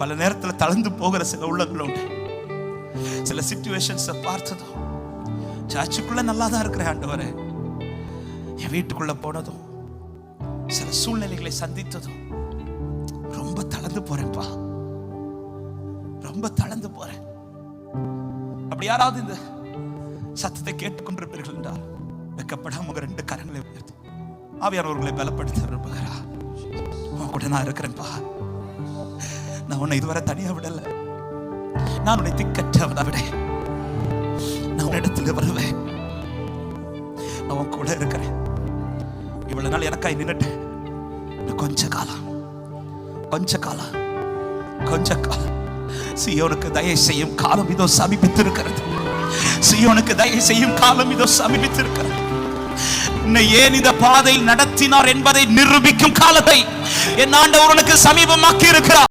பல நேரத்தில் தளர்ந்து போகிற சில உள்ளங்கள் உண்டு. சில சிச்சுவேஷன்ஸை பார்த்ததும், சர்ச்சுக்குள்ள நல்லா தான் இருக்கிறேன் ஆண்டவரே, என் வீட்டுக்குள்ள போனதும், சில சூழ்நிலைகளை சந்தித்ததும் ரொம்ப தளர்ந்து போறேன்ப்பா, ரொம்ப தளர்ந்து போறேன். அப்படி யாராவது இந்த சத்தத்தை கேட்டுக்கொண்டிருப்பீர்கள் என்றால் வெக்கப்படாம உங்க 2 கரங்களை உயர்த்தி ஆவியானவர்களை பலப்படுத்த விரும்புகிறா. உன் கூட நான் இருக்கிறேன்ப்பா. நான் உன்னை இதுவரை தனியா விடல. நான் உன்னை திக்கற்றவனா விட நான் உன்னிடத்துல வருவேன். நான் உன் கூட இருக்கிறேன். இவ்வளவு நாள் எனக்காய் நின்னுட்டேன். கொஞ்ச காலம் சீயோனுக்கு தயை செய்யும் காலம் இதோ சமீபித்திருக்கிறது. சீயோனுக்கு தயை செய்யும் காலம் இதோ சமீபித்திருக்கிறது. உன்னை ஏன் இந்த பாதையில் நடத்தினார் என்பதை நிரூபிக்கும் காலத்தை என் ஆண்டவர் உனக்கு சமீபமாக்கி இருக்கிறார்.